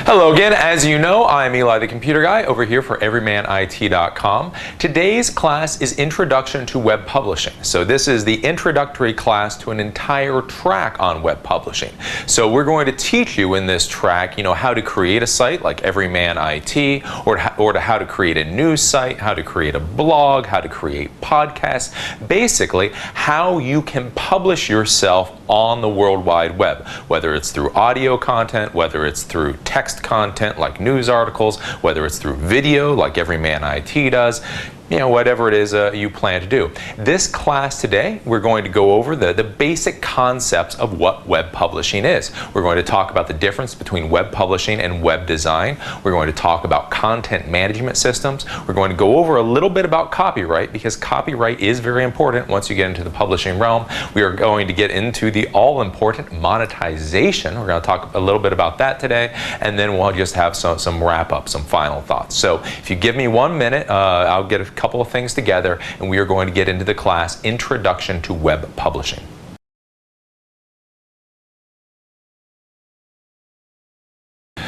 Hello again. As you know, I'm Eli the Computer Guy over here for everymanit.com. Today's class is Introduction to Web Publishing. So this is the introductory class to an entire track on web publishing. So we're going to teach you in this track, how to create a site like Everyman IT, or how to create a news site, how to create a blog, how to create podcasts, basically how you can publish yourself on the World Wide Web, whether it's through audio content, whether it's through text content like news articles, whether it's through video like Everyman IT does, whatever it is you plan to do. This class today, we're going to go over the basic concepts of what web publishing is. We're going to talk about the difference between web publishing and web design. We're going to talk about content management systems. We're going to go over a little bit about copyright, because copyright is very important once you get into the publishing realm. We are going to get into the all-important monetization. We're going to talk a little bit about that today, and then we'll just have some wrap-up, some final thoughts. So if you give me 1 minute, I'll get a couple of things together, and we are going to get into the class Introduction to Web Publishing.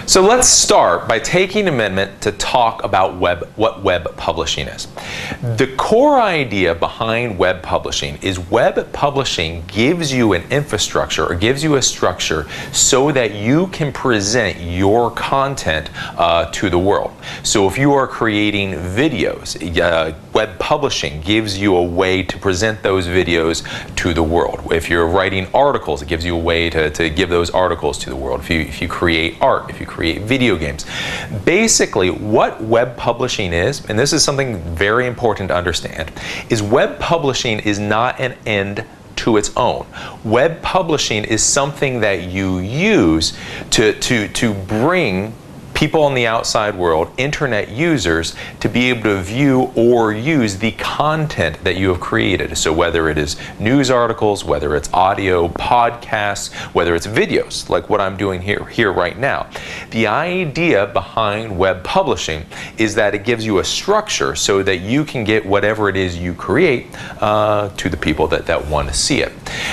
So let's start by taking a minute to talk about what web publishing is. The core idea behind web publishing is web publishing gives you an infrastructure, or gives you a structure so that you can present your content to the world. So if you are creating videos, web publishing gives you a way to present those videos to the world. If you're writing articles, it gives you a way to give those articles to the world. If you create art, if you create video games. Basically, what web publishing is, and this is something very important to understand, is web publishing is not an end to its own. Web publishing is something that you use to bring people in the outside world, internet users, to be able to view or use the content that you have created. So whether it is news articles, whether it's audio, podcasts, whether it's videos, like what I'm doing here right now. The idea behind web publishing is that it gives you a structure so that you can get whatever it is you create to the people that want to see it.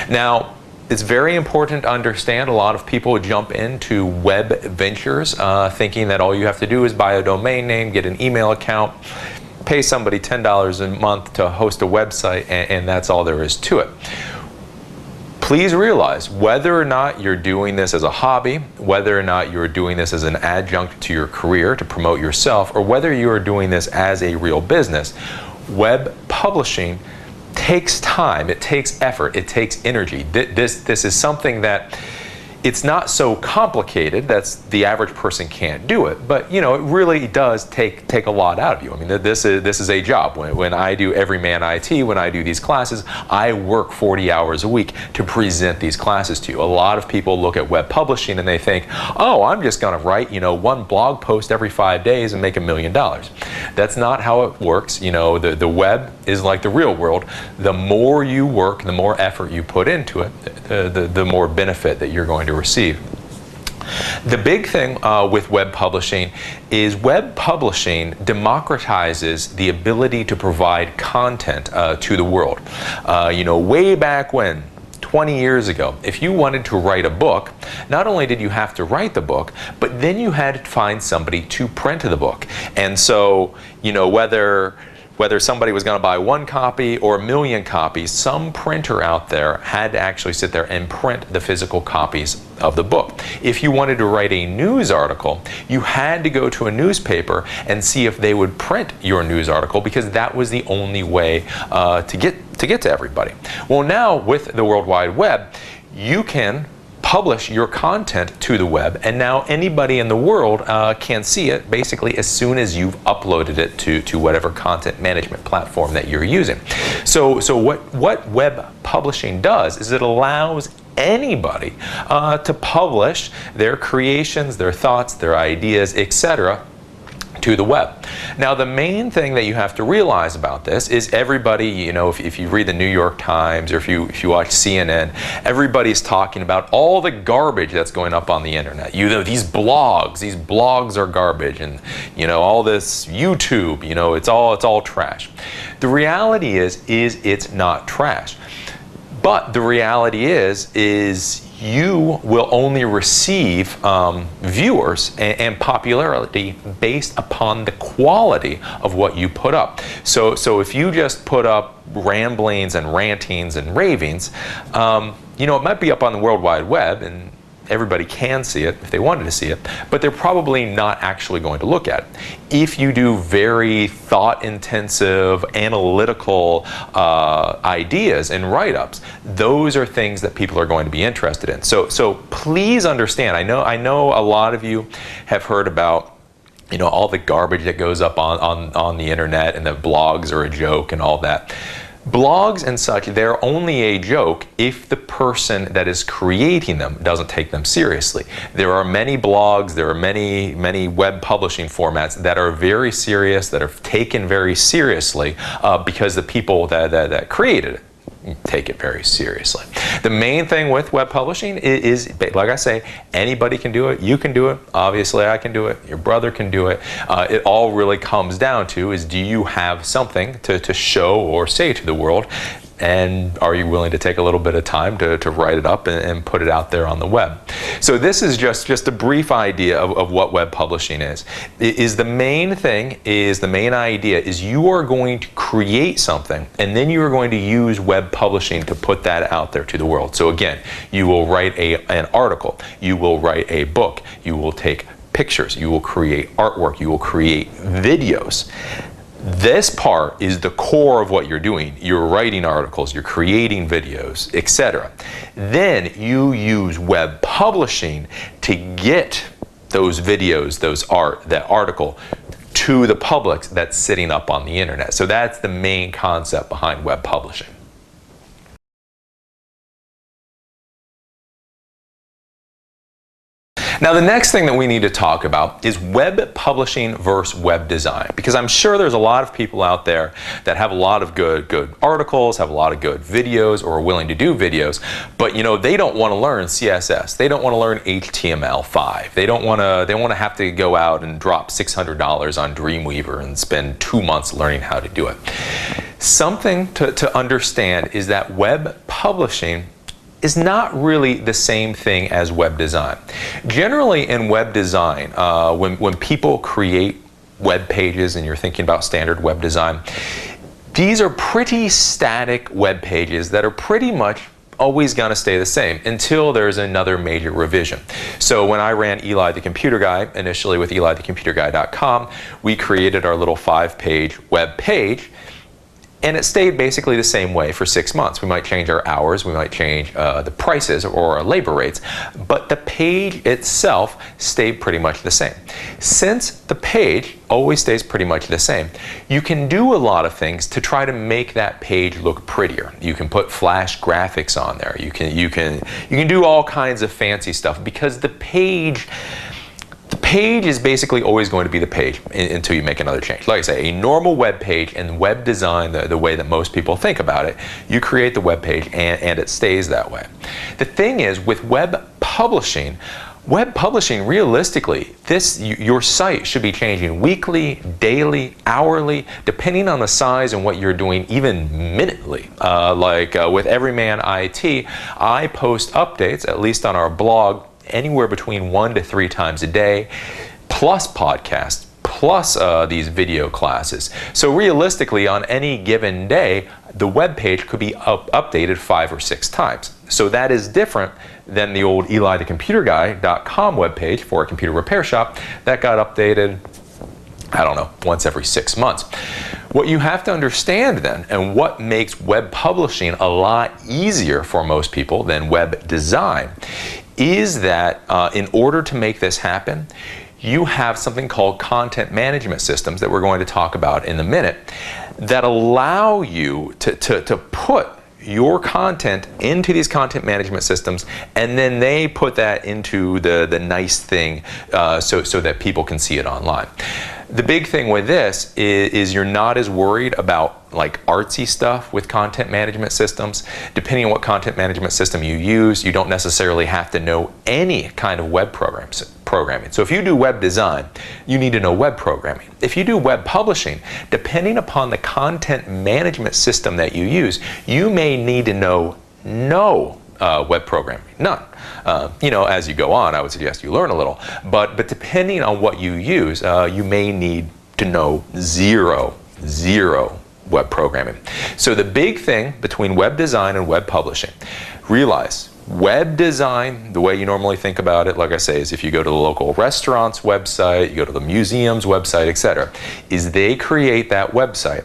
Now, it's very important to understand a lot of people jump into web ventures thinking that all you have to do is buy a domain name, get an email account, pay somebody $10 a month to host a website, and that's all there is to it. Please realize, whether or not you're doing this as a hobby, whether or not you're doing this as an adjunct to your career to promote yourself, or whether you are doing this as a real business, web publishing takes time, it takes effort, it takes energy. This is something that it's not so complicated that the average person can't do it, but it really does take a lot out of you. I mean, this is a job. When I do Everyman IT, when I do these classes, I work 40 hours a week to present these classes to you. A lot of people look at web publishing and they think, oh, I'm just going to write one blog post every 5 days and make $1 million. That's not how it works. The web is like the real world. The more you work, the more effort you put into it, the more benefit that you're going to receive. The big thing with web publishing is web publishing democratizes the ability to provide content to the world. Way back when, 20 years ago, if you wanted to write a book, not only did you have to write the book, but then you had to find somebody to print the book. And so, whether somebody was going to buy 1 copy or 1 million copies, some printer out there had to actually sit there and print the physical copies of the book. If you wanted to write a news article, you had to go to a newspaper and see if they would print your news article, because that was the only way to get to everybody. Well, now with the World Wide Web, you can publish your content to the web, and now anybody in the world can see it basically as soon as you've uploaded it to whatever content management platform that you're using. So what web publishing does is it allows anybody to publish their creations, their thoughts, their ideas, etc. to the web. Now, the main thing that you have to realize about this is everybody, if you read the New York Times, or if you watch CNN, everybody's talking about all the garbage that's going up on the internet. These blogs are garbage, and all this YouTube, it's all trash. The reality is it's not trash. But the reality is you will only receive viewers and popularity based upon the quality of what you put up. So if you just put up ramblings and rantings and ravings, you know, it might be up on the World Wide Web and everybody can see it if they wanted to see it, but they're probably not actually going to look at it. If you do very thought-intensive, analytical ideas and write-ups, those are things that people are going to be interested in. So please understand, I know a lot of you have heard about, you know, all the garbage that goes up on the internet, and the blogs are a joke and all that. Blogs and such, they're only a joke if the person that is creating them doesn't take them seriously. There are many blogs, there are many web publishing formats that are very serious, that are taken very seriously because the people that created it take it very seriously. The main thing with web publishing is, like I say, anybody can do it. You can do it. Obviously, I can do it. Your brother can do it. It all really comes down to is, do you have something to show or say to the world? And are you willing to take a little bit of time to write it up and put it out there on the web? So this is just a brief idea of what web publishing is. The main idea is you are going to create something, and then you are going to use web publishing to put that out there to the world. So again, you will write an article, you will write a book, you will take pictures, you will create artwork, you will create videos. This part is the core of what you're doing. You're writing articles, you're creating videos, etc. Then you use web publishing to get those videos, that article to the public that's sitting up on the internet. So that's the main concept behind web publishing. Now, the next thing that we need to talk about is web publishing versus web design, because I'm sure there's a lot of people out there that have a lot of good articles, have a lot of good videos, or are willing to do videos, but you know, they don't want to learn CSS, they don't want to learn HTML5, they want to have to go out and drop $600 on Dreamweaver and spend 2 months learning how to do it. Something to understand is that web publishing is not really the same thing as web design. Generally in web design, when people create web pages, and you're thinking about standard web design, these are pretty static web pages that are pretty much always going to stay the same until there's another major revision. So when I ran Eli the Computer Guy, initially with elithecomputerguy.com, we created our little 5-page web page, and it stayed basically the same way for 6 months. We might change our hours, we might change the prices or our labor rates, but the page itself stayed pretty much the same. Since the page always stays pretty much the same, you can do a lot of things to try to make that page look prettier. You can put flash graphics on there. You can do all kinds of fancy stuff, because the page is basically always going to be the page until you make another change. Like I say, a normal web page and web design, the way that most people think about it, you create the web page and it stays that way. The thing is, with web publishing realistically, your site should be changing weekly, daily, hourly, depending on the size and what you're doing, even minutely. With Everyman IT, I post updates, at least on our blog, anywhere between 1 to 3 times a day, plus podcasts, plus these video classes. So realistically, on any given day, the web page could be updated 5 or 6 times. So that is different than the old elithecomputerguy.com web page for a computer repair shop that got updated, I don't know, once every 6 months. What you have to understand then, and what makes web publishing a lot easier for most people than web design, is that in order to make this happen, you have something called content management systems that we're going to talk about in a minute, that allow you to put your content into these content management systems, and then they put that into the nice thing so that people can see it online. The big thing with this is you're not as worried about like artsy stuff with content management systems. Depending on what content management system you use, you don't necessarily have to know any kind of web programming. So if you do web design, you need to know web programming. If you do web publishing, depending upon the content management system that you use, you may need to know no web programming, none. As you go on, I would suggest you learn a little, but depending on what you use, you may need to know zero web programming. So the big thing between web design and web publishing, realize web design, the way you normally think about it, like I say, is if you go to the local restaurant's website, you go to the museum's website, etc., is they create that website.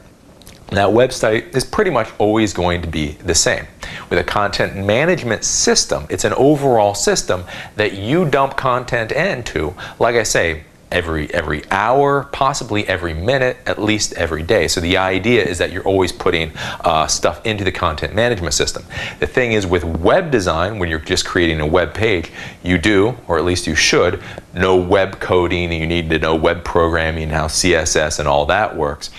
That website is pretty much always going to be the same. With a content management system, it's an overall system that you dump content into, like I say, every hour, possibly every minute, at least every day. So the idea is that you're always putting stuff into the content management system. The thing is, with web design, when you're just creating a web page, you do, or at least you should, know web coding, and you need to know web programming, how CSS and all that works.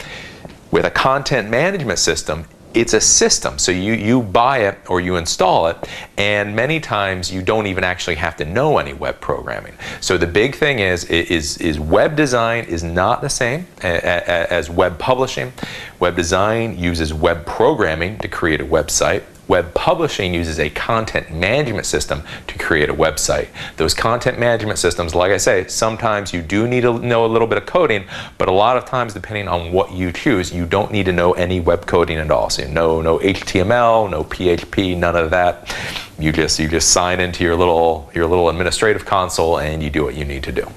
With a content management system, it's a system, so you buy it or you install it, and many times you don't even actually have to know any web programming. So the big thing is web design is not the same as web publishing. Web design uses web programming to create a website. Web publishing uses a content management system to create a website. Those content management systems, like I say, sometimes you do need to know a little bit of coding, but a lot of times, depending on what you choose, you don't need to know any web coding at all. So no HTML, no PHP, none of that. You just sign into your little administrative console and you do what you need to do.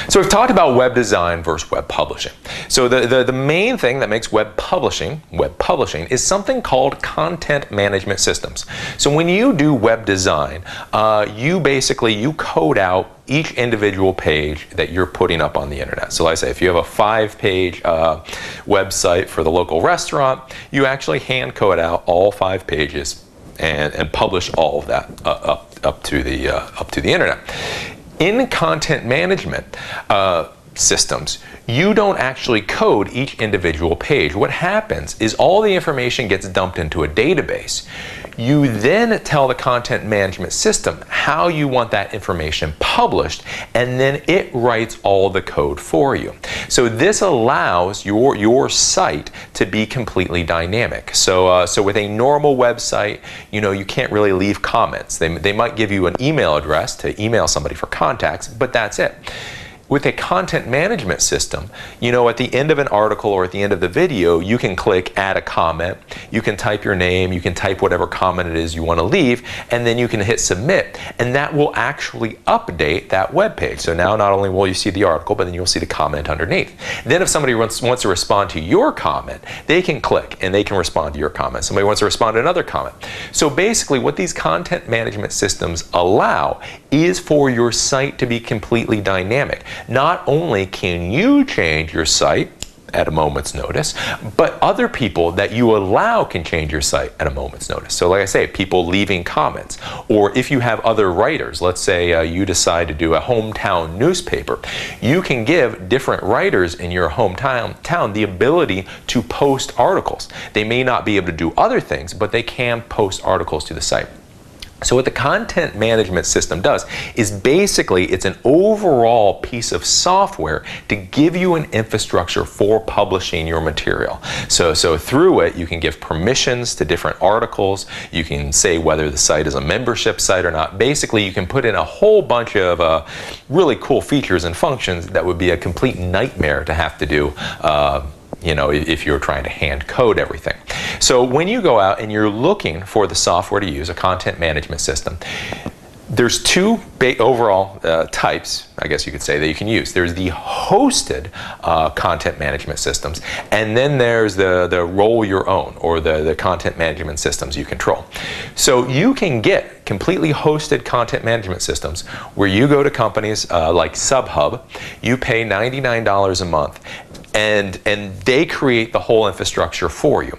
So we've talked about web design versus web publishing. So the main thing that makes web publishing is something called content management systems. So when you do web design, you code out each individual page that you're putting up on the internet. So like I say, if you have a 5-page website for the local restaurant, you actually hand code out all 5 pages and publish all of that up to the internet. In content management systems, you don't actually code each individual page. What happens is all the information gets dumped into a database. You then tell the content management system how you want that information published, and then it writes all the code for you. So this allows your site to be completely dynamic. So with a normal website, you can't really leave comments. They might give you an email address to email somebody for contacts, but that's it. With a content management system, at the end of an article or at the end of the video, you can click add a comment, you can type your name, you can type whatever comment it is you want to leave, and then you can hit submit, and that will actually update that web page. So now not only will you see the article, but then you'll see the comment underneath. Then if somebody wants to respond to your comment, they can click and they can respond to your comment. Somebody wants to respond to another comment. So basically what these content management systems allow is for your site to be completely dynamic. Not only can you change your site at a moment's notice, but other people that you allow can change your site at a moment's notice. So like I say, people leaving comments, or if you have other writers, let's say you decide to do a hometown newspaper, you can give different writers in your hometown the ability to post articles. They may not be able to do other things, but they can post articles to the site. So what the content management system does is basically it's an overall piece of software to give you an infrastructure for publishing your material. So through it, you can give permissions to different articles. You can say whether the site is a membership site or not. Basically, you can put in a whole bunch of really cool features and functions that would be a complete nightmare to have to do if you're trying to hand code everything. So when you go out and you're looking for the software to use, a content management system, there's two overall types, I guess you could say, that you can use. There's the hosted content management systems, and then there's the roll your own, or the content management systems you control. So you can get completely hosted content management systems where you go to companies like Subhub, you pay $99 a month, and they create the whole infrastructure for you.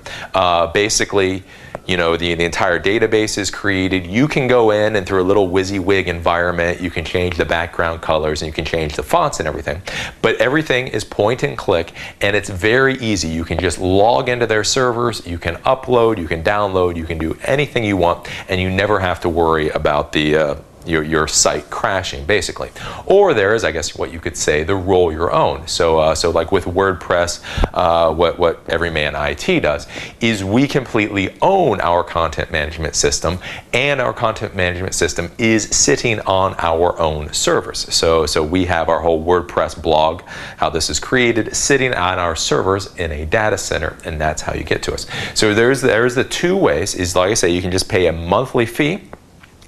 Basically, the entire database is created. You can go in and through a little WYSIWYG environment, you can change the background colors and you can change the fonts and everything. But everything is point and click, and it's very easy. You can just log into their servers, you can upload, you can download, you can do anything you want, and you never have to worry about the your site crashing, basically. Or there is, I guess, what you could say, the roll your own. So like with WordPress, what Everyman IT does is we completely own our content management system, and our content management system is sitting on our own servers. So we have our whole WordPress blog, how this is created, sitting on our servers in a data center, and that's how you get to us. So there's the two ways. Is, like I say, you can just pay a monthly fee.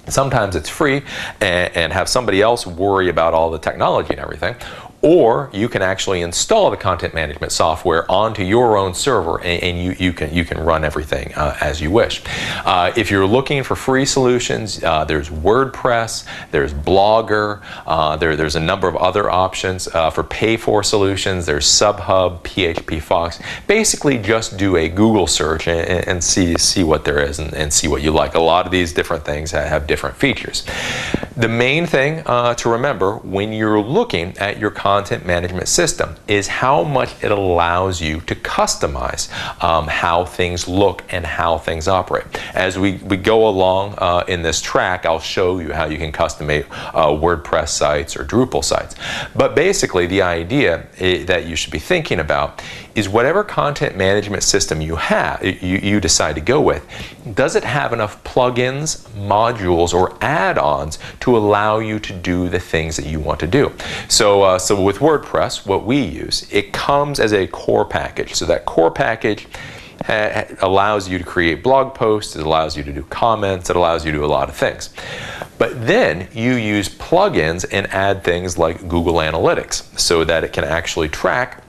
Sometimes it's free, and have somebody else worry about all the technology and everything. Or you can actually install the content management software onto your own server, and you can run everything as you wish. If you're looking for free solutions, there's WordPress, there's Blogger, there's a number of other options. For pay-for solutions, there's Subhub, PHP Fox. Basically, just do a Google search and see what there is, and see what you like. A lot of these different things have different features. The main thing to remember when you're looking at your content management system is how much it allows you to customize how things look and how things operate. As we go along in this track, I'll show you how you can customize WordPress sites or Drupal sites. But basically, the idea that you should be thinking about is whatever content management system you have, you decide to go with, does it have enough plugins, modules, or add-ons to allow you to do the things that you want to do? So with WordPress, what we use, it comes as a core package. So that core package allows you to create blog posts, it allows you to do comments, it allows you to do a lot of things. But then you use plugins and add things like Google Analytics so that it can actually track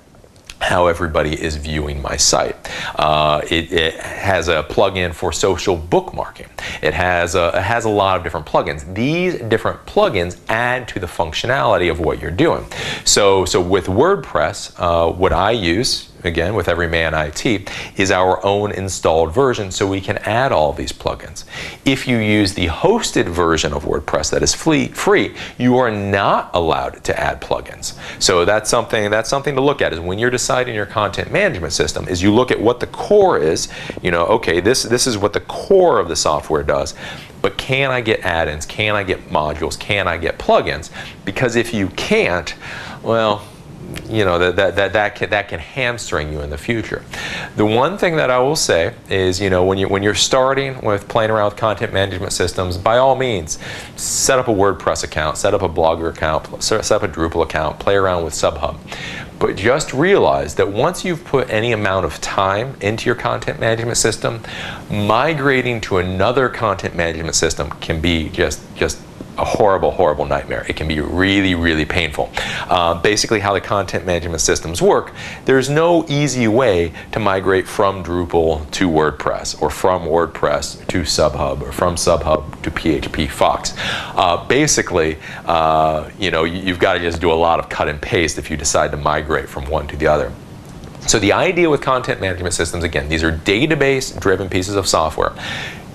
how everybody is viewing my site. It has a plugin for social bookmarking. It has a lot of different plugins. These different plugins add to the functionality of what you're doing. So with WordPress, what I use, again with Everyman IT, is our own installed version, so we can add all these plugins. If you use the hosted version of WordPress that is free, you are not allowed to add plugins. So that's something to look at, is when you're deciding your content management system, is you look at what the core is. You know, okay, this is what the core of the software does, but can I get add-ins? Can I get modules? Can I get plugins? Because if you can't, well, you know, that can hamstring you in the future. The one thing that I will say is, you know, when you're starting with playing around with content management systems, by all means, set up a WordPress account, set up a Blogger account, set up a Drupal account, play around with Subhub. But just realize that once you've put any amount of time into your content management system, migrating to another content management system can be just a horrible nightmare. It can be really painful. Basically, how the content management systems work, there's no easy way to migrate from Drupal to WordPress, or from WordPress to Subhub, or from Subhub to PHP Fox. Basically, you know, you've got to just do a lot of cut and paste if you decide to migrate from one to the other. So the idea with content management systems, again, these are database-driven pieces of software.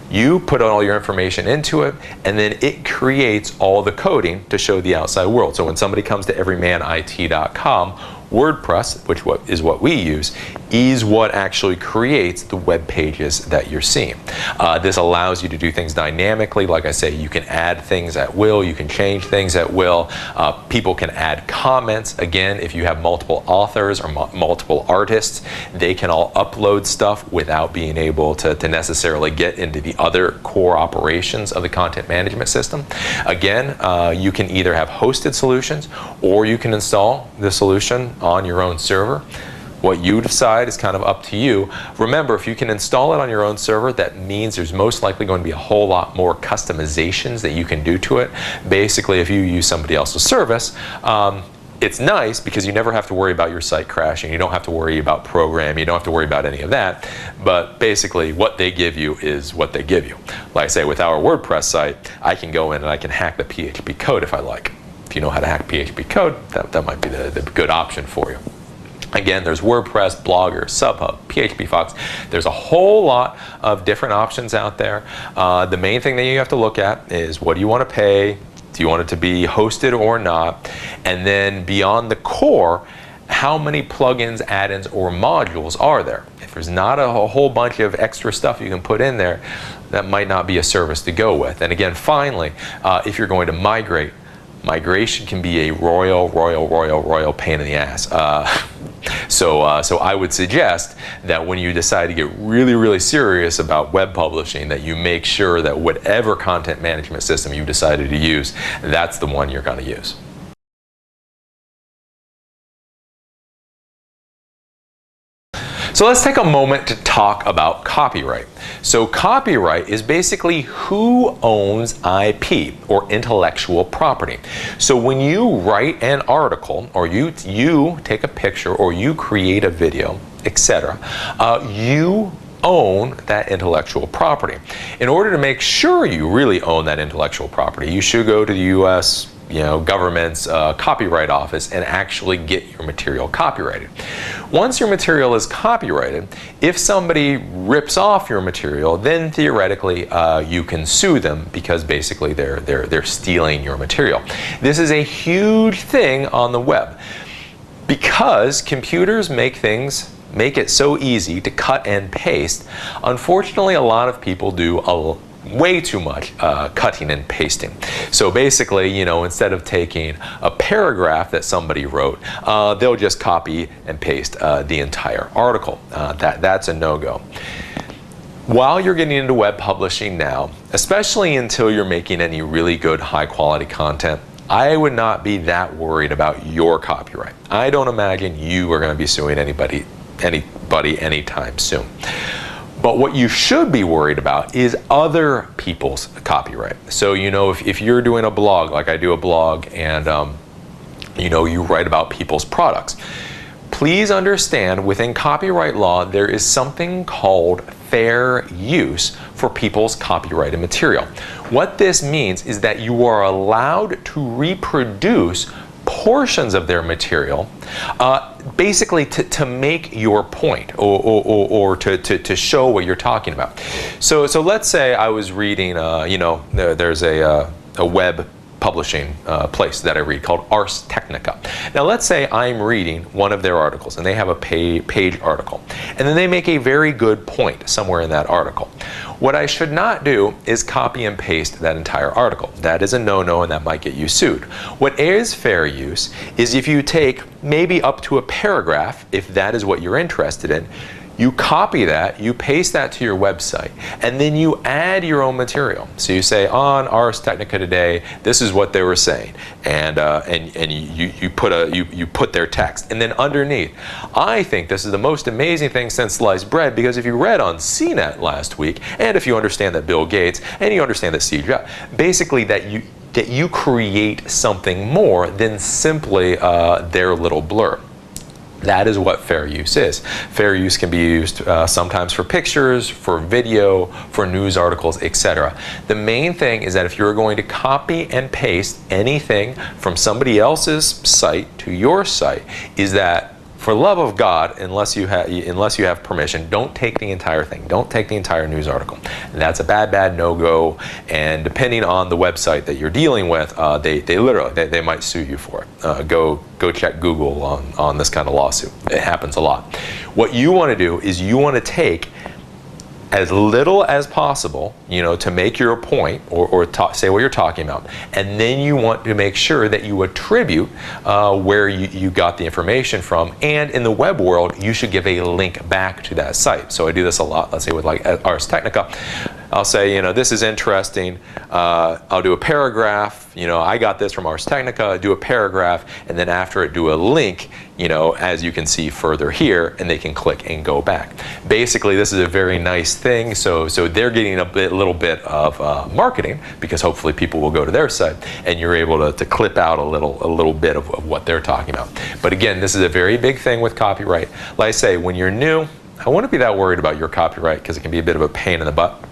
You put all your information into it, and then it creates all the coding to show the outside world. So when somebody comes to everymanit.com, WordPress, which is what we use, is what actually creates the web pages that you're seeing. This allows you to do things dynamically. Like I say, you can add things at will, you can change things at will. People can add comments. Again, if you have multiple authors or multiple artists, they can all upload stuff without being able to necessarily get into the other core operations of the content management system. Again, you can either have hosted solutions, or you can install the solution on your own server. What you decide is kind of up to you. Remember, if you can install it on your own server, that means there's most likely going to be a whole lot more customizations that you can do to it. Basically, if you use somebody else's service, it's nice because you never have to worry about your site crashing. You don't have to worry about programming. You don't have to worry about any of that. But basically, what they give you is what they give you. Like I say, with our WordPress site, I can go in and I can hack the PHP code if I like. If you know how to hack PHP code, that might be the good option for you. Again, there's WordPress, Blogger, Subhub, PHP Fox. There's a whole lot of different options out there. The main thing that you have to look at is, what do you want to pay? Do you want it to be hosted or not? And then beyond the core, how many plugins, add-ins, or modules are there? If there's not a whole bunch of extra stuff you can put in there, that might not be a service to go with. And again, finally, if you're going to migrate, migration can be a royal pain in the ass. So I would suggest that when you decide to get really serious about web publishing, that you make sure that whatever content management system you've decided to use, that's the one you're going to use. So let's take a moment to talk about copyright. So copyright is basically who owns IP, or intellectual property. So when you write an article, or you take a picture, or you create a video, etc., you own that intellectual property. In order to make sure you really own that intellectual property, you should go to the US government's copyright office and actually get your material copyrighted. Once your material is copyrighted, if somebody rips off your material, then theoretically you can sue them, because basically they're stealing your material. This is a huge thing on the web, because computers make it so easy to cut and paste. Unfortunately, a lot of people do way too much cutting and pasting. So basically, instead of taking a paragraph that somebody wrote, they'll just copy and paste the entire article. That's a no-go. While you're getting into web publishing now, especially until you're making any really good high-quality content, I would not be that worried about your copyright. I don't imagine you are going to be suing anybody anytime soon. But what you should be worried about is other people's copyright. So, if you're doing a blog, like I do a blog, and you write about people's products, please understand within copyright law there is something called fair use for people's copyrighted material. What this means is that you are allowed to reproduce portions of their material, basically to make your point, or to show what you're talking about. So let's say I was reading, there's a web publishing place that I read called Ars Technica. Now let's say I'm reading one of their articles, and they have a page article, and then they make a very good point somewhere in that article. What I should not do is copy and paste that entire article. That is a no-no, and that might get you sued. What is fair use is if you take maybe up to a paragraph, if that is what you're interested in, you copy that, you paste that to your website, and then you add your own material. So you say, on Ars Technica today, this is what they were saying, and you put their text, and then underneath, I think this is the most amazing thing since sliced bread, because if you read on CNET last week, and if you understand that Bill Gates, and you understand that Steve Jobs, basically that you create something more than simply their little blurb. That is what fair use is. Fair use can be used sometimes for pictures, for video, for news articles, etc. The main thing is that if you're going to copy and paste anything from somebody else's site to your site, is that, for love of God, unless you have permission, don't take the entire thing. Don't take the entire news article. And that's a bad no-go. And depending on the website that you're dealing with, they literally might sue you for it. Go check Google on this kind of lawsuit. It happens a lot. What you want to do is you want to take as little as possible, to make your point or say what you're talking about, and then you want to make sure that you attribute where you got the information from, and in the web world, you should give a link back to that site. So I do this a lot, let's say with like Ars Technica. I'll say, this is interesting. I'll do a paragraph. I got this from Ars Technica. Do a paragraph, and then after it, do a link. As you can see further here, and they can click and go back. Basically, this is a very nice thing. So they're getting a little bit of marketing, because hopefully people will go to their site, and you're able to clip out a little bit of what they're talking about. But again, this is a very big thing with copyright. Like I say, when you're new, I wouldn't be that worried about your copyright, because it can be a bit of a pain in the butt.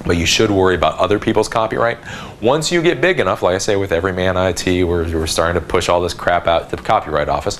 But you should worry about other people's copyright. Once you get big enough, like I say with Everyman IT, we're starting to push all this crap out to the copyright office.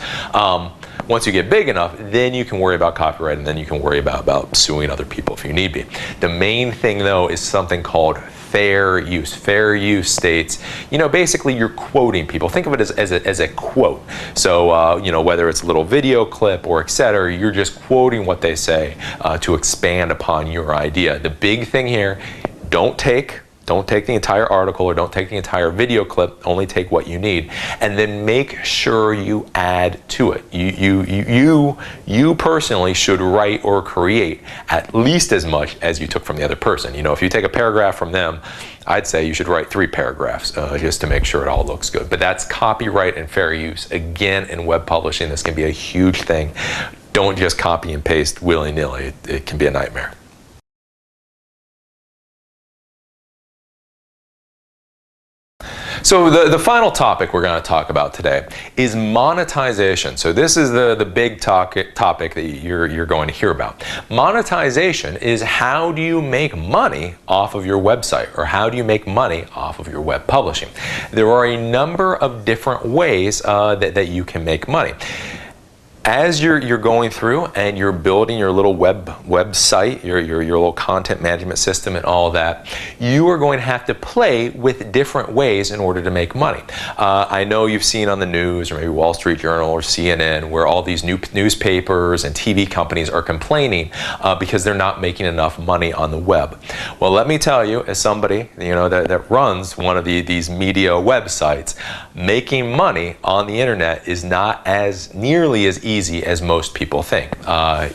Once you get big enough, then you can worry about copyright, and then you can worry about suing other people if you need be. The main thing though is something called fair use. Fair use states, basically you're quoting people. Think of it as a quote. So, whether it's a little video clip or etc., you're just quoting what they say to expand upon your idea. The big thing here, don't take the entire article or don't take the entire video clip, only take what you need, and then make sure you add to it. You personally should write or create at least as much as you took from the other person. If you take a paragraph from them, I'd say you should write 3 paragraphs just to make sure it all looks good. But that's copyright and fair use. Again, in web publishing, this can be a huge thing. Don't just copy and paste willy-nilly. It can be a nightmare. So the final topic we're going to talk about today is monetization. So this is the big topic that you're going to hear about. Monetization is how do you make money off of your website, or how do you make money off of your web publishing? There are a number of different ways that you can make money. As you're going through and you're building your little website, your little content management system and all that, you are going to have to play with different ways in order to make money. I know you've seen on the news, or maybe Wall Street Journal or CNN, where all these new newspapers and TV companies are complaining because they're not making enough money on the web. Well, let me tell you, as somebody that runs one of these media websites, making money on the internet is not nearly as easy as most people think.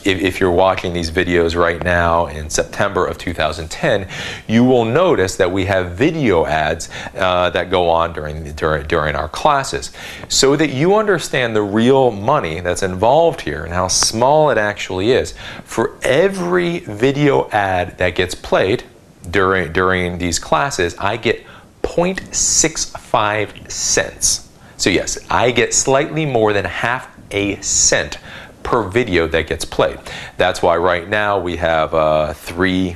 If you're watching these videos right now in September of 2010, you will notice that we have video ads that go on during our classes, so that you understand the real money that's involved here and how small it actually is. For every video ad that gets played during these classes, I get 0.65 cents. So yes, I get slightly more than half a cent per video that gets played. That's why right now we have three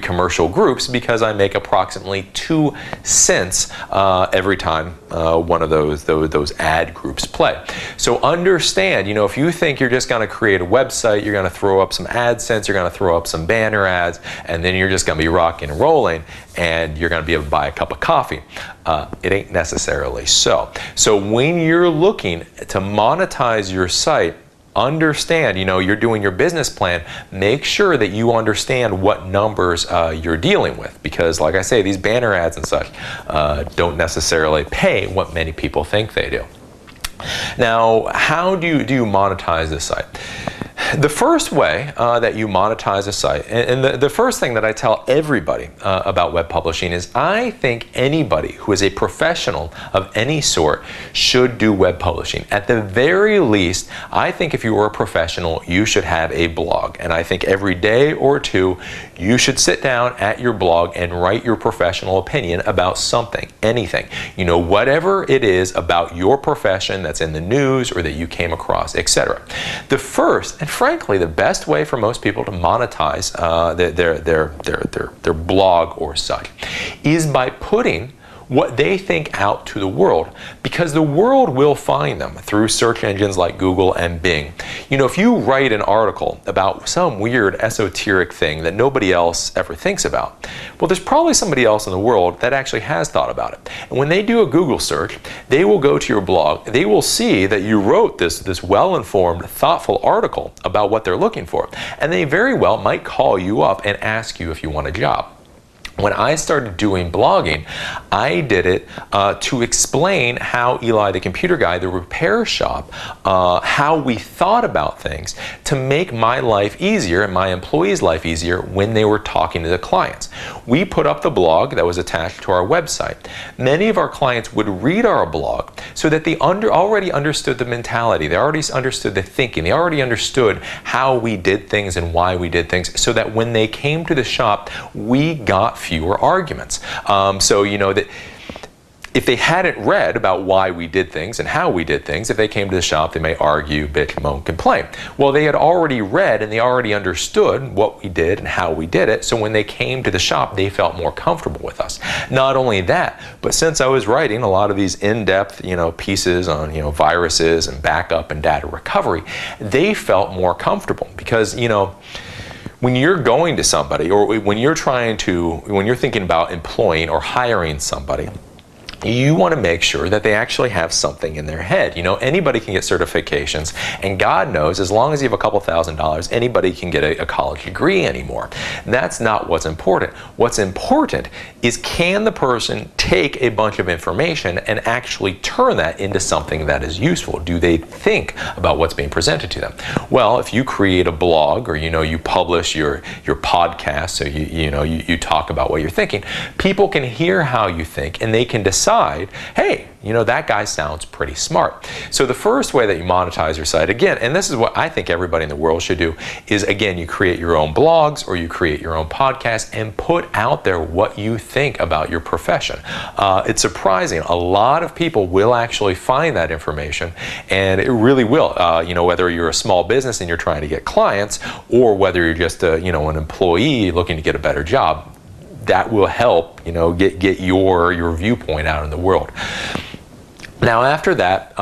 commercial groups, because I make approximately 2 cents every time one of those ad groups play. So understand, if you think you're just going to create a website, you're going to throw up some AdSense, you're going to throw up some banner ads, and then you're just going to be rocking and rolling, and you're going to be able to buy a cup of coffee. It ain't necessarily so. So when you're looking to monetize your site, understand, you're doing your business plan, make sure that you understand what numbers you're dealing with, because like I say, these banner ads and such don't necessarily pay what many people think they do. Now, how do you monetize this site? The first way that you monetize a site, and the first thing that I tell everybody about web publishing is, I think anybody who is a professional of any sort should do web publishing. At the very least, I think if you were a professional, you should have a blog. And I think every day or two, you should sit down at your blog and write your professional opinion about something, anything. Whatever it is about your profession that's in the news or that you came across, etc. The first, and frankly, the best way for most people to monetize their blog or site is by putting what they think out to the world, because the world will find them through search engines like Google and Bing. If you write an article about some weird esoteric thing that nobody else ever thinks about, well, there's probably somebody else in the world that actually has thought about it. And when they do a Google search, they will go to your blog, they will see that you wrote this well-informed, thoughtful article about what they're looking for, and they very well might call you up and ask you if you want a job. When I started doing blogging, I did it to explain how Eli the Computer Guy, the repair shop, how we thought about things to make my life easier and my employees' life easier when they were talking to the clients. We put up the blog that was attached to our website. Many of our clients would read our blog so that they already understood the mentality, they already understood the thinking, they already understood how we did things and why we did things, so that when they came to the shop, we got fewer arguments. So that If they hadn't read about why we did things and how we did things, if they came to the shop, they may argue, bitch, moan, complain. Well, they had already read and they already understood what we did and how we did it. So when they came to the shop, they felt more comfortable with us. Not only that, but since I was writing a lot of these in-depth, pieces on, viruses and backup and data recovery, they felt more comfortable because, when you're going to somebody or when you're thinking about employing or hiring somebody, you want to make sure that they actually have something in their head. Anybody can get certifications, and God knows, as long as you have a couple $1,000s, anybody can get a college degree anymore. That's not what's important. What's important is, can the person take a bunch of information and actually turn that into something that is useful? Do they think about what's being presented to them? Well, if you create a blog or you publish your podcast, so you talk about what you're thinking, people can hear how you think and they can decide, hey, that guy sounds pretty smart. So the first way that you monetize your site, again, and this is what I think everybody in the world should do, is again, you create your own blogs or you create your own podcast and put out there what you think about your profession. It's surprising. A lot of people will actually find that information, and it really will. Whether you're a small business and you're trying to get clients, or whether you're just an employee looking to get a better job, that will help, get your viewpoint out in the world. Now, after that,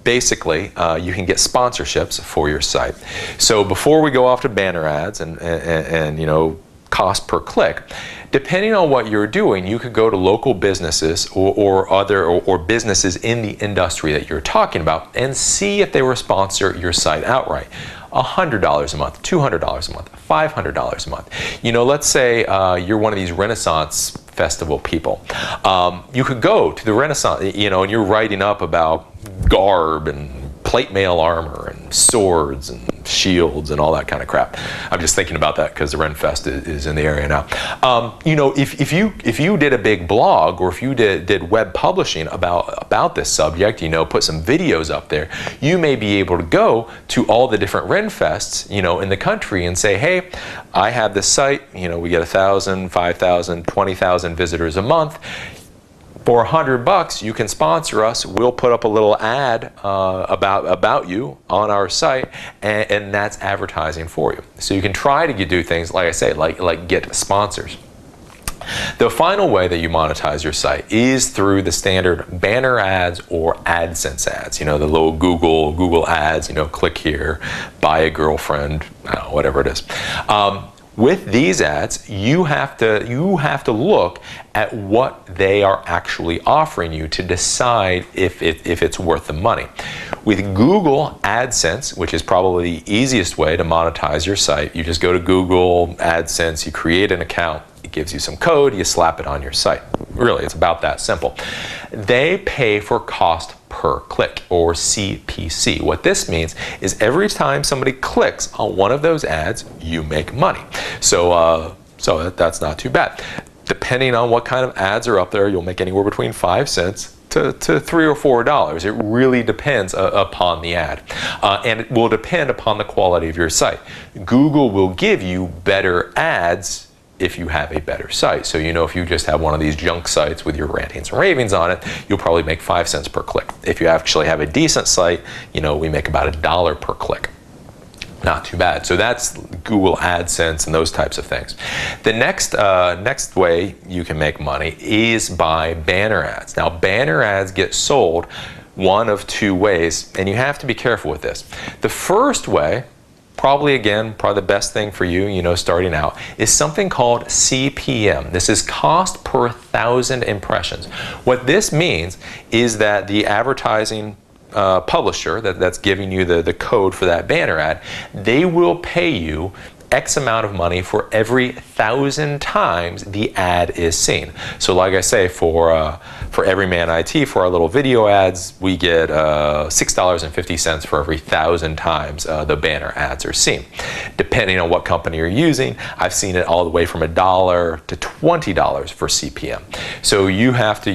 basically, you can get sponsorships for your site. So before we go off to banner ads and cost per click, depending on what you're doing, you could go to local businesses or businesses in the industry that you're talking about and see if they will sponsor your site outright. $100 a month, $200 a month, $500 a month. Let's say you're one of these Renaissance festival people. You could go to the Renaissance, and you're writing up about garb and plate mail armor and swords and shields and all that kind of crap. I'm just thinking about that because the Renfest is in the area now. If you did a big blog, or if you did web publishing about this subject, put some videos up there, you may be able to go to all the different Renfests, in the country and say, hey, I have this site, we get 1,000, 5,000, 20,000 visitors a month. For $100, you can sponsor us. We'll put up a little ad about you on our site, and that's advertising for you. So you can try to do things, like I say, like get sponsors. The final way that you monetize your site is through the standard banner ads or AdSense ads. The little Google ads. Click here, buy a girlfriend, whatever it is. With these ads, you have to look at what they are actually offering you to decide if it's worth the money. With Google AdSense, which is probably the easiest way to monetize your site, you just go to Google AdSense, you create an account, it gives you some code, you slap it on your site. Really, it's about that simple. They pay for cost per click, or CPC. What this means is every time somebody clicks on one of those ads, you make money. So that's not too bad. Depending on what kind of ads are up there, you'll make anywhere between 5 cents to $3 or $4. It really depends upon the ad. And it will depend upon the quality of your site. Google will give you better ads if you have a better site. So if you just have one of these junk sites with your rantings and ravings on it, you'll probably make 5 cents per click. If you actually have a decent site, we make about $1 per click. Not too bad. So that's Google AdSense and those types of things. The next way you can make money is by banner ads. Now, banner ads get sold one of two ways, and you have to be careful with this. The first way, probably the best thing for you, starting out, is something called CPM. This is cost per 1,000 impressions. What this means is that the advertising publisher that's giving you the code for that banner ad, they will pay you X amount of money for every 1,000 times the ad is seen. So like I say, for Everyman IT, for our little video ads, we get $6.50 for every 1,000 times the banner ads are seen. Depending on what company you're using, I've seen it all the way from $1 to $20 for CPM. So you have to,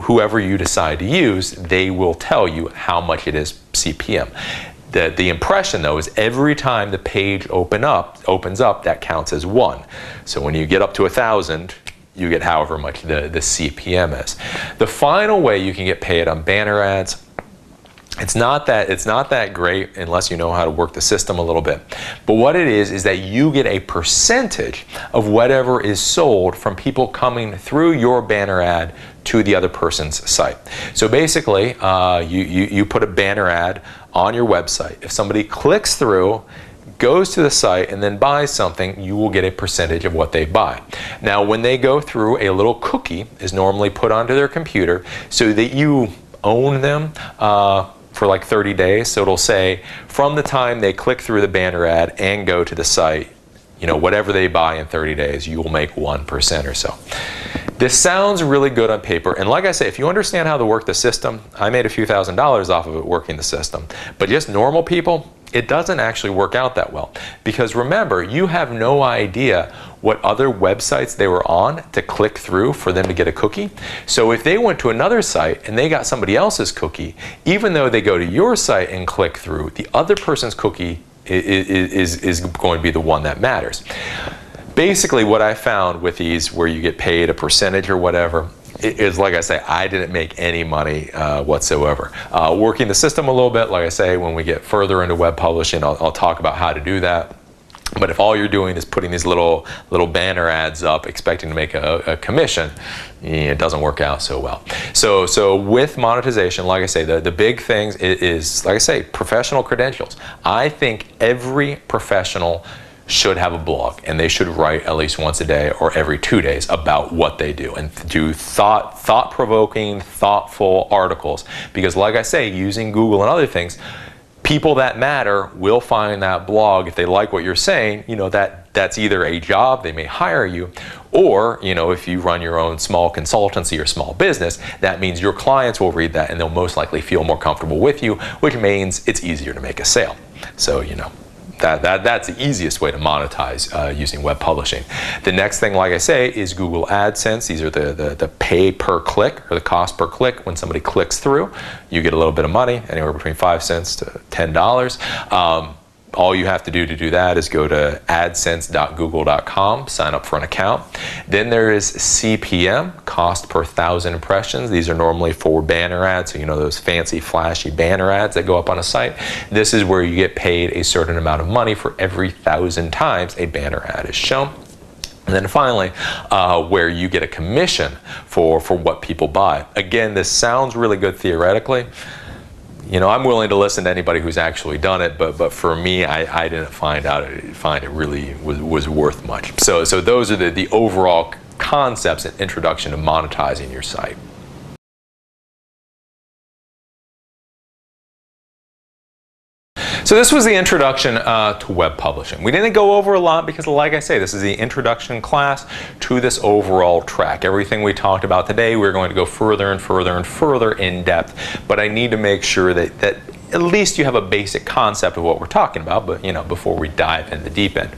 whoever you decide to use, they will tell you how much it is CPM. The impression, though, is every time the page opens up, that counts as 1. So when you get up to 1,000, you get however much the CPM is. The final way you can get paid on banner ads, it's not that great unless you know how to work the system a little bit. But what it is that you get a percentage of whatever is sold from people coming through your banner ad to the other person's site. So basically, you put a banner ad on your website. If somebody clicks through, goes to the site, and then buys something, you will get a percentage of what they buy. Now, when they go through, a little cookie is normally put onto their computer so that you own them for like 30 days. So it'll say from the time they click through the banner ad and go to the site, you know, whatever they buy in 30 days, you will make 1% or so. This sounds really good on paper, and like I say, if you understand how to work the system, I made a few $1,000s off of it working the system. But just normal people, it doesn't actually work out that well. Because remember, you have no idea what other websites they were on to click through for them to get a cookie. So if they went to another site and they got somebody else's cookie, even though they go to your site and click through, the other person's cookie is going to be the one that matters. Basically, what I found with these where you get paid a percentage or whatever, is like I say, I didn't make any money whatsoever. Working the system a little bit, like I say, when we get further into web publishing, I'll talk about how to do that. But if all you're doing is putting these little banner ads up expecting to make a commission, it doesn't work out so well. So with monetization, like I say, the big things is, like I say, professional credentials. I think every professional should have a blog, and they should write at least once a day or every 2 days about what they do, and do thought-provoking, thoughtful articles. Because like I say, using Google and other things, people that matter will find that blog. If they like what you're saying, you know, that's either a job, they may hire you, or, you know, if you run your own small consultancy or small business, that means your clients will read that and they'll most likely feel more comfortable with you, which means it's easier to make a sale. So, you know, that's the easiest way to monetize using web publishing. The next thing, like I say, is Google AdSense. These are the pay per click, or the cost per click. When somebody clicks through, you get a little bit of money, anywhere between 5 cents to $10. All you have to do that is go to adsense.google.com, sign up for an account. Then there is CPM, cost per 1,000 impressions. These are normally for banner ads, so you know those fancy flashy banner ads that go up on a site. This is where you get paid a certain amount of money for every 1,000 times a banner ad is shown. And then finally, where you get a commission for what people buy. Again, this sounds really good theoretically. You know, I'm willing to listen to anybody who's actually done it, but for me, I didn't find it really was worth much. So those are the overall concepts and introduction to monetizing your site. So this was the introduction to web publishing. We didn't go over a lot because, like I say, this is the introduction class to this overall track. Everything we talked about today, we're going to go further and further and further in depth, but I need to make sure that at least you have a basic concept of what we're talking about, but you know, before we dive in the deep end.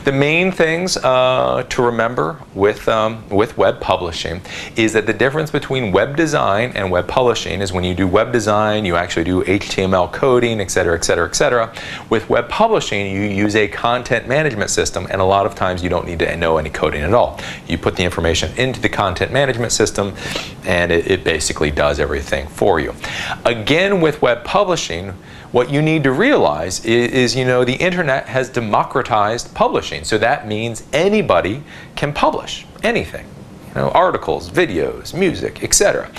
The main things to remember with web publishing is that the difference between web design and web publishing is when you do web design, you actually do HTML coding, etc., etc., etc. With web publishing, you use a content management system, and a lot of times you don't need to know any coding at all. You put the information into the content management system, and it basically does everything for you. Again, with web publishing, what you need to realize is, you know, the internet has democratized publishing. So that means anybody can publish anything. You know, articles, videos, music, etc.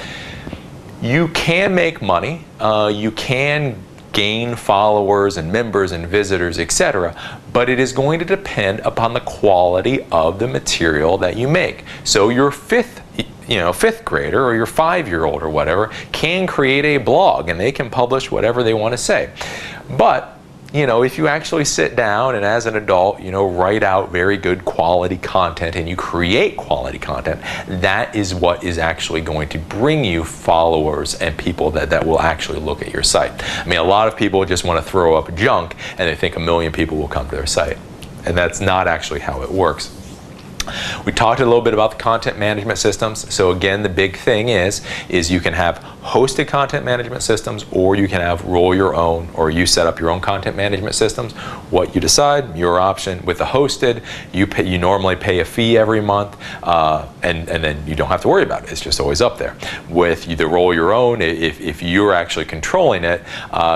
You can make money. You can gain followers and members and visitors, etc. But it is going to depend upon the quality of the material that you make. So your fifth grader or your 5-year-old or whatever can create a blog and they can publish whatever they want to say. But, you know, if you actually sit down and as an adult, you know, write out very good quality content and you create quality content, that is what is actually going to bring you followers and people that will actually look at your site. I mean, a lot of people just want to throw up junk and they think 1 million people will come to their site. And that's not actually how it works. We talked a little bit about the content management systems. So again, the big thing is you can have hosted content management systems, or you can have roll your own, or you set up your own content management systems. What you decide, your option. With the hosted, you normally pay a fee every month, and then you don't have to worry about it. It's just always up there. With the roll your own, if you're actually controlling it,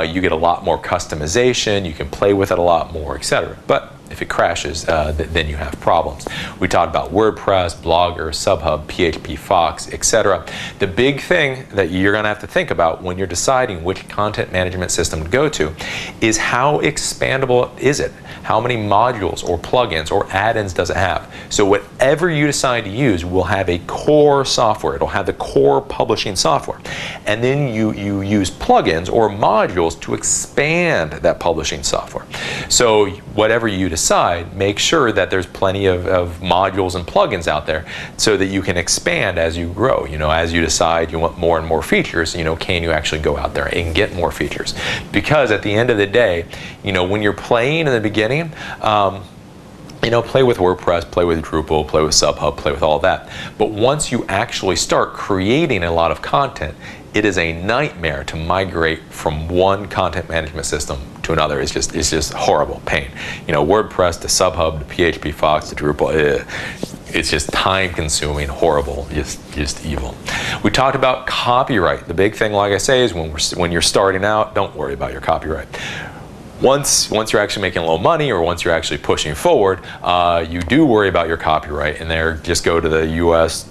you get a lot more customization. You can play with it a lot more, etc. But if it crashes, then you have problems. We talked about WordPress, Blogger, Subhub, PHP Fox, etc. The big thing that you're going to have to think about when you're deciding which content management system to go to is how expandable is it? How many modules or plugins or add-ins does it have? So whatever you decide to use will have a core software. It'll have the core publishing software. And then you use plugins or modules to expand that publishing software. So whatever you decide, make sure that there's plenty of modules and plugins out there so that you can expand as you grow. As you decide you want more and more features, can you actually go out there and get more features? Because at the end of the day, when you're playing in the beginning, play with WordPress, play with Drupal, play with Subhub, play with all that. But once you actually start creating a lot of content, it is a nightmare to migrate from one content management system to another. It's just horrible pain. WordPress to Subhub to PHP Fox to Drupal. It's just time consuming, horrible, just evil. We talked about copyright. The big thing, like I say, is when you're starting out, don't worry about your copyright. Once you're actually making a little money, or once you're actually pushing forward, you do worry about your copyright, and there just go to the US,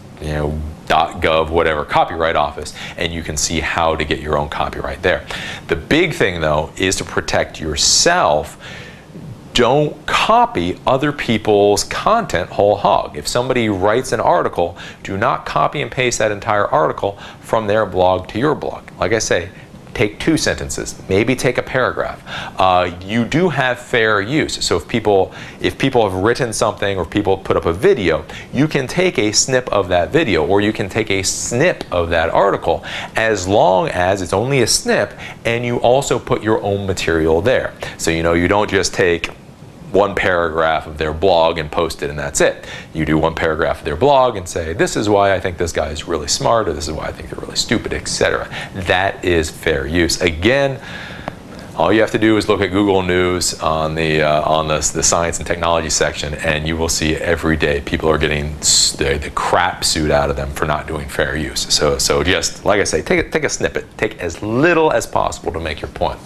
.gov, whatever, copyright office, and you can see how to get your own copyright there. The big thing though is to protect yourself. Don't copy other people's content whole hog. If somebody writes an article, do not copy and paste that entire article from their blog to your blog. Like I say, take 2 sentences, maybe take a paragraph. You do have fair use. So if people have written something, or people put up a video, you can take a snip of that video, or you can take a snip of that article, as long as it's only a snip and you also put your own material there. So you don't just take one paragraph of their blog and post it and that's it. You do one paragraph of their blog and say, this is why I think this guy is really smart, or this is why I think they're really stupid, etc. That is fair use. Again, all you have to do is look at Google News on the science and technology section, and you will see every day people are getting the crap suit out of them for not doing fair use. So just like I say, take a snippet, take as little as possible to make your point.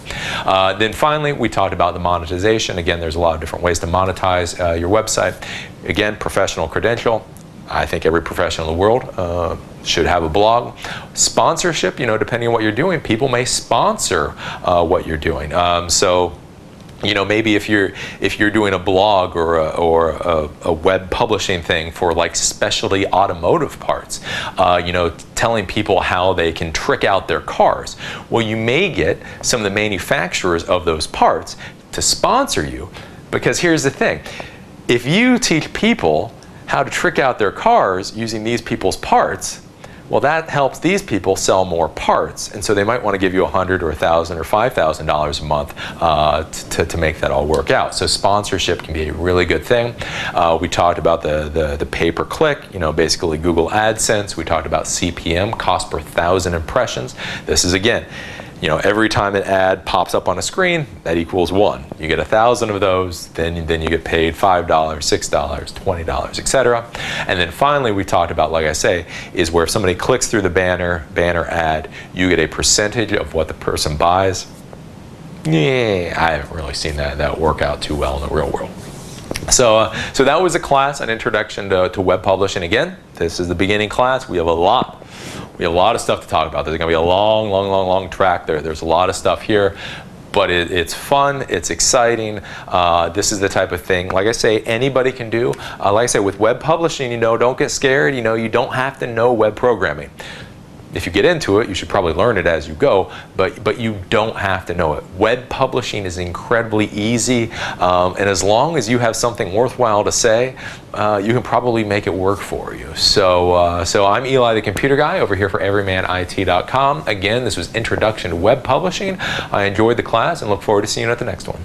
Then finally, we talked about the monetization. Again, there's a lot of different ways to monetize your website. Again, professional credential. I think every professional in the world should have a blog. Sponsorship, depending on what you're doing, people may sponsor what you're doing. So maybe if you're doing a blog or a web publishing thing for like specialty automotive parts, telling people how they can trick out their cars. Well, you may get some of the manufacturers of those parts to sponsor you, because here's the thing. If you teach people how to trick out their cars using these people's parts, well, that helps these people sell more parts, and so they might want to give you $100 or $1,000 or $5,000 a month to make that all work out. So sponsorship can be a really good thing. We talked about the pay-per-click, basically Google AdSense. We talked about CPM, cost per 1,000 impressions. This is, again, every time an ad pops up on a screen, that equals 1. You get 1,000 of those, then you get paid $5, $6, $20, etc. And then finally, we talked about, like I say, is where if somebody clicks through the banner ad, you get a percentage of what the person buys. Yeah, I haven't really seen that work out too well in the real world. So that was a class, an introduction to web publishing. Again, this is the beginning class. We have a lot of stuff to talk about. There's going to be a long track there. There's a lot of stuff here, but it's fun. It's exciting. This is the type of thing, like I say, anybody can do. Like I say, with web publishing, don't get scared. You don't have to know web programming. If you get into it, you should probably learn it as you go, but you don't have to know it. Web publishing is incredibly easy, and as long as you have something worthwhile to say, you can probably make it work for you. So I'm Eli the Computer Guy over here for everymanit.com. Again, this was Introduction to Web Publishing. I enjoyed the class and look forward to seeing you at the next one.